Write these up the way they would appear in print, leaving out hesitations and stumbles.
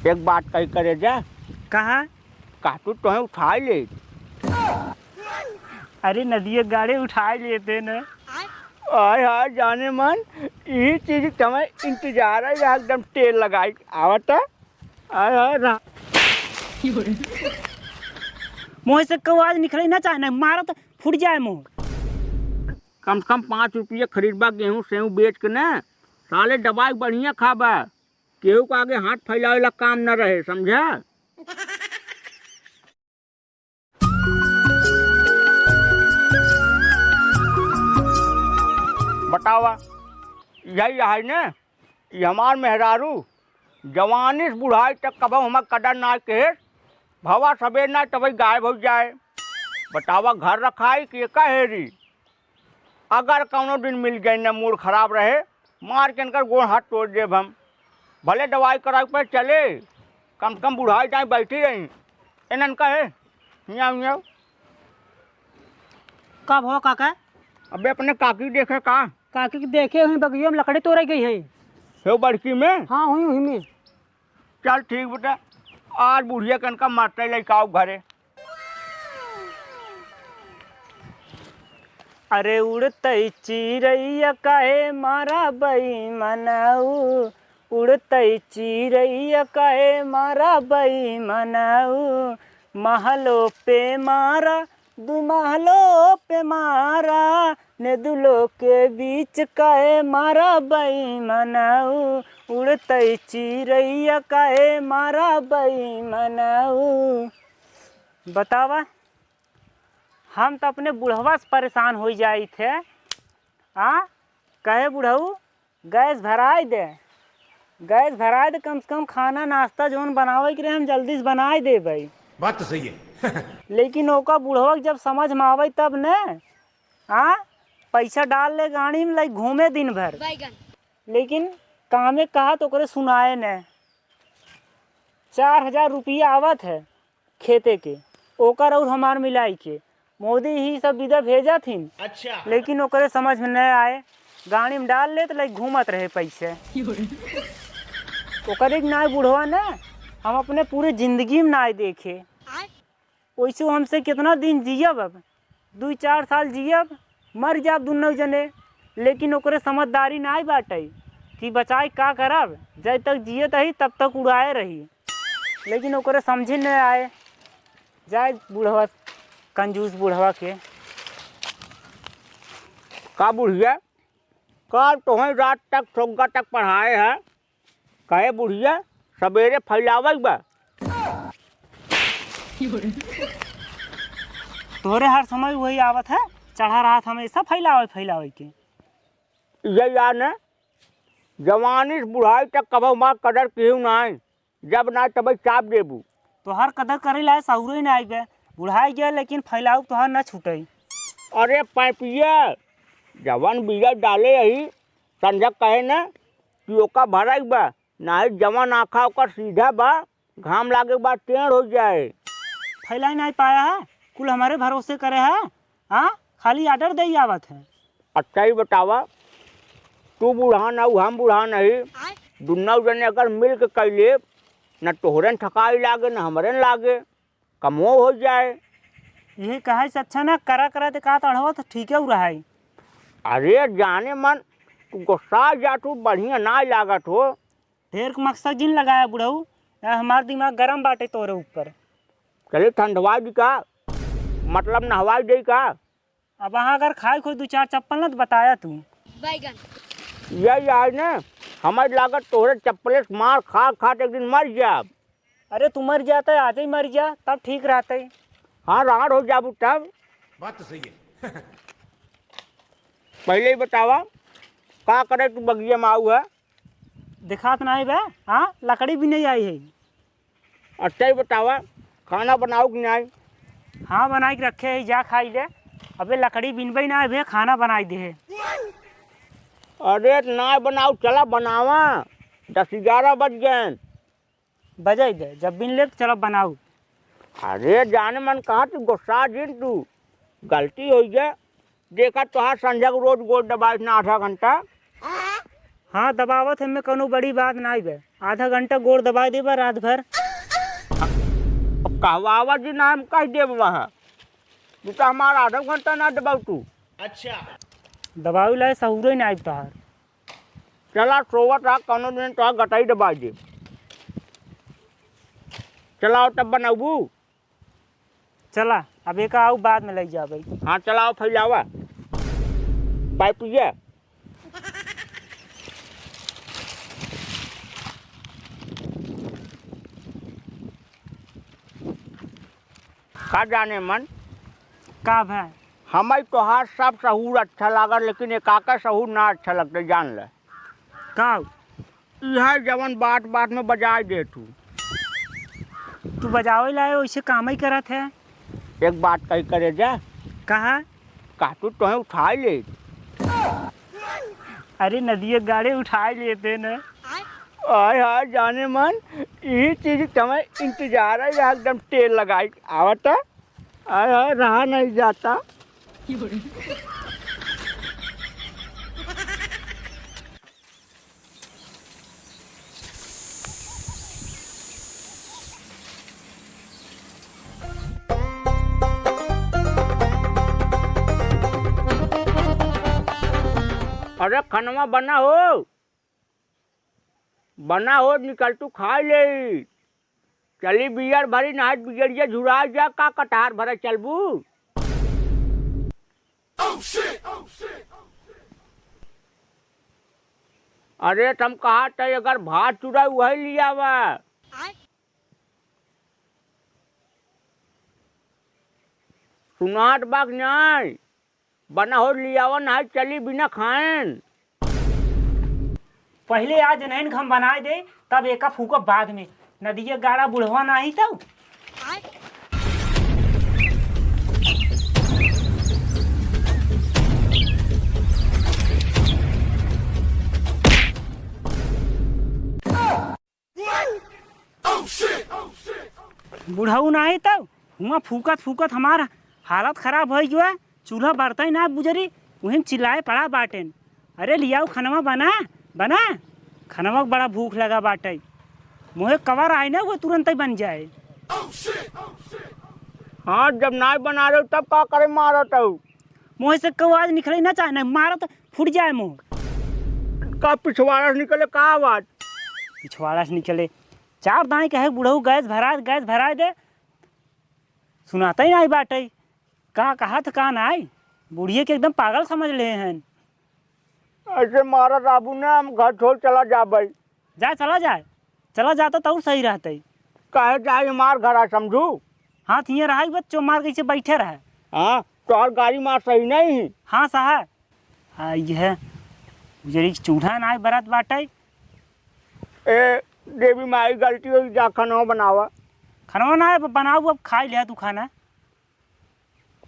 एक बात कही करे जा कहा काटू तो उठा ले। अरे नदिया गाड़ी उठा लेते न। आय हाय जाने मन यही चीज तुम्हें इंतजार है यहाँ एकदम तेल लगाई आवता। आय हाय मुँह से कौ आज निकले ना चाहे मारा तो फूट जाए मुँह। कम से कम 5 रुपये खरीदबा गेहूँ सेहूँ बेच के ना साले दवाई बढ़िया खाबा केहू को आगे हाथ फैलावे ला काम न रहे समझा। बतावा यही है ने ये हमार मेहरारू जवानी से बुढ़ाई तक कब हमार कदर ना के भवा सवेर ना तब गायब हो जाए। बतावा घर रखाई कि कहेरी अगर कौनो दिन मिल गई न मूड खराब रहे मार के इनकर गोड़ हाथ तोड़ देब हम भले दवाई करा पे चले कम से कम बुढ़ाई टाइम बैठी रही इनन कहे मियाँ कब हो काका? अबे अपने काकी देखे का काकी के देखे हुई बगिया में लकड़ी तोड़ गई है। हे बड़की में हाँ हुई हुई में। चल ठीक बेटा आज बुढ़िया कन का मारते लड़काओ घरे। अरे उड़तई चिरैया काहे मारा बई मनाऊ उड़तई चिरैया काहे मारा बई मनाऊ महलो पे मारा दू महलो पे मारा ने दुलो के बीच काहे मारा बई मनाऊ उड़तई चिरैया काहे मारा बई मनाऊ। बतावा हम तो अपने बुढ़वा से परेशान हो जाई थे। कहे बुढ़ऊ गैस भराए दे कम से कम खाना नाश्ता जोन बनावे के रहे हम जल्दी से बनाए दे भाई। बात तो सही है। लेकिन ओका बुढ़वा जब समझ में आवे तब न पैसा डाल ले गाड़ी में लाइक घूमे दिन भर लेकिन कामे कहा तो करे सुनाए न। 4000 रुपया आवत है खेते के ओकर और हमार मिलाई के मोदी ही सब विदा भेजा थी। अच्छा लेकिन ओकरे समझ में न आए गाड़ी में डाल ले तो लाइक घूमत रहे पैसे ओकर ना बुढ़वा न हम अपने पूरे जिंदगी में ना देखे। वैसे हमसे कितना दिन जियब अब 2-4 साल जियब मर जाब दुनों जने। लेकिन ओकरे समझदारी ना बाटे कि बचाए का करब जब तक जियत रही तब तक उड़ाए रही। लेकिन ओकरे समझे न आए जाए बुढ़वा कंजूस बुढ़वा के। का बुढ़िया कल तुम्हें रात तक सोगा तक पढ़ाए है कहे बुढ़िया सवेरे फैलावल बा। तोरे हर समय वही आवत है चढ़ा रहा था हमेशा फैलावे के। ये याद न जवानी से बुढ़ाई तक कब मार कदर केहू ना जब ना तब चाप देबू तो हर कदर करे लाए सहुरे ना आए बुढ़ाई गया लेकिन फैलाऊ तो हर न छूटे। अरे पैपिया जवान बीजा डाले यही संजक कहे न कि ओका भराई बा ना ही जवान आँखा ओकर सीधा बा घाम लागे बा टेढ़ हो जाए। फैला नहीं पाया है कुल हमारे भरोसे करे है खाली आर्डर दे आवत है। अच्छा ही बतावा तू बूढ़ा ना हम बूढ़ा नहीं दुन्ना जने अगर मिल के कैले न तोहरन थकाई लागे न हमरन लागे कमो हो जाए। यही कहे से अच्छा ना करा ते का तढ़वा तो ठीक है रहा। अरे जाने मन तू गुस्सा जा तू बढ़िया ना लागत हो। ढेर के मकसद जिन लगाया बुढ़ऊ हमार दिमाग गरम बाटे तोरे ऊपर। चले ठंडवा दी का मतलब नहवाई दे का। अब वहाँ अगर खाए कोई 2-4 चप्पल ना तो बताया तू यही आज न हमारी लागत तोहरे चप्पले से मार खा एक दिन मर जाब। अरे तू मर जाता है आज ही मर जा तब ठीक रहता है। हाँ राड़ हो जाबू तब। बात तो सही है। पहले ही बतावा का करे तू बगिया में आऊ है। दिखात नहीं बे लकड़ी भी नहीं आई है। अच्छा ही बतावा खाना बनाओ कि नहीं। हाँ बना के रखे है जा खाई ले। अबे लकड़ी बिनबई ना भे खाना बनाई दे। अरे ना बनाओ चला बनावा 10-11 बज गए। बजाई दे जब बिन ले चलो बनाऊ। अरे जाने मन कहा तू गुस्सा जिन तू गलती हो गया देखा तो हाँ संजय को रोज गोद दबाई ना आधा घंटा। हाँ दबावत है में कोनो बड़ी बात नहीं बे, आधा घंटा गोड़ दबा देबा रात भर। कहवावा जी नाम कह देब वहाँ तू तो हमारा आधा घंटा ना दबाऊ तू। दबावी लाए सहूरे नहीं आइब तोहार। चला सोवत रहा कौनो दिन तो गटाई दबा दे। चलाओ तब बनाबू। चला अब एक आऊ बाद में लग जाबे। हाँ चलाओ फैलावा पाइप ये का जाने मन का भाई हमें तोहार सब सहूर अच्छा लागल लेकिन एक आका सहूर ना अच्छा लगता जान ले। का यह जवन बात बात में बजाय दे तू बजावे लाए वैसे काम ही करत है। एक बात कही करे जा कहा का तू तुम्हें उठा ले। अरे नदिया गाड़े उठाए लेते न। आय हाय जाने मन यही चीज तुम्हें इंतजार है एकदम तेल लगाई आवता। आय हाय रहा नहीं जाता। अरे खनवा बना हो निकल तू खा ले। चली बियर भरी नहात बिजड़िया झुरा जा का कटार भरा चलबू। अरे तुम कहा थे अगर भात चुरा वही लिया वा। सुनाट बाग नहीं बना हो लिया वा ना चली बिना खाएं। पहले आज नहीं हम बनाए दे तब एका फूका बाद में नदिया गाड़ा बुढ़वा नहीं तब। बुढ़ऊ नहीं तब हुआ फूकत फूकत हमारा हालत खराब हो गया। चूल्हा बरता ही ना बुजरी वहीं चिल्लाए पड़ा बाटेन। अरे लियाओ खनवा बना बना खनवा बड़ा भूख लगा बाटे। मोहे कवर आए ना वो तुरंत ही बन जाए। हाँ जब ना बना रहे हो तब का करे मारत हो। मुँह से कौ आज निकले ना चाहे मारो तो फूट जाए मुँह। का पिछवाड़ा से निकले का आवाज। पिछवाड़ा से निकले चार दाएँ कहे बुढ़ऊ गैस भरा दे सुनाता ही नहीं बाटे। का कहा था का नहीं बुढ़िए के एकदम पागल समझ ले हैं। ऐसे मारा राबू ने हम घर छोड़ चला जा भाई। चला जाता तो सही रहते। कहे जाए मार घर आ समझू। हाँ थिए रहा बच्चों मार कैसे बैठे रहे। हाँ तो और गाड़ी मार सही नहीं। हाँ साहब हाँ यह जरी चूल्हा ना बरत बाटे। ए देवी माई गलती हो जा खाना बनावा। खाना ना बनाऊ अब खा लिया तू खाना।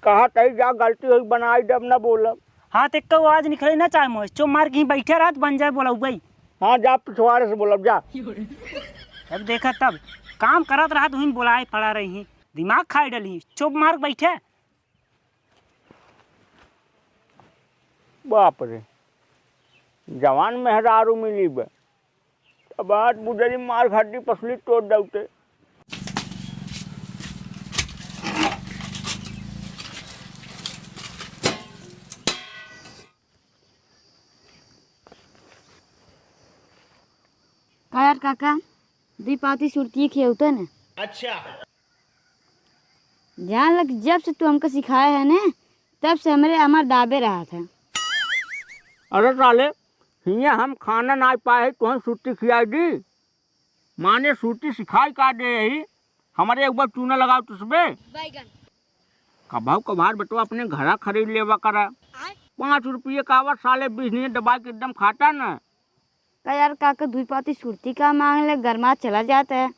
कहा तई जा गलती हो बनाई जब न बोलब। हाँ तो कौ आज निकले ना चाहे मोह चो मार के बैठे रहा बन जाए बोला भाई। हाँ जा पिछवाड़े से बोलब जा। अब देखा तब काम करत रहा तुम बुलाए पड़ा रही दिमाग खाए डली चुप मार बैठे। बाप रे जवान मेहरारू मिली बे अब आज बुजरी मार घाटी पसली तोड़ दौते। यार काका दी पाती सुरती खेवते न। अच्छा जान लग जब से तू हमको सिखाया है ना तब से हमार दाबे रहा था। अरे साले हिया हम खाना ना पाए तो हम सूटी खिलाई दी। माने सूटी सिखाई का दे ही हमारे एक बार चूना लगाओ तुझपे। कभाव कभार बेटवा अपने घरा खरीद लेवा करा 5 रुपये का आवा साले 20 नहीं दबा के एकदम खाता न। का यार काका दुई पाती सुरती का मांग ले गरमा चला जाता है।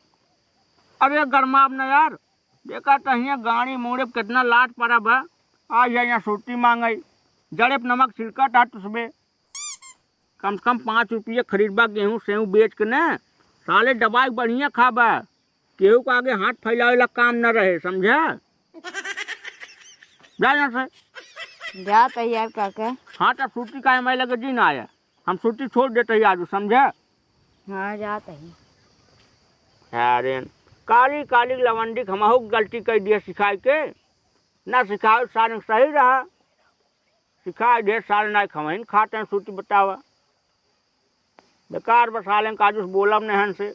अरे गरमा अब न यार देखा तो हिया गाड़ी मोड़े कितना लाट पड़ा बा। आज यहाँ सूटी मांगई जड़े नमक छिड़का था तुझपे कम से कम 5 रुपये खरीदबा गेहूँ सेहूँ बेच के न साले दवाई बढ़िया खाबा। केहू को आगे हाथ फैलावे ला काम न रहे समझा। जा यहाँ से जाता है यार काका। हाँ तो सूटी का मैं लगे जी ना आया। हम सूती छोड़ देते ही आज समझे। हाँ जाता ही। अरे काली काली लवंडी हमहू गलती कर दिए सिखाए के ना सिखाओ सारे सही रहा सिखाए ढेर सारे ना खवहीन खाते हैं सूती बतावा बेकार बसा लें काजूस बोलब नहन से।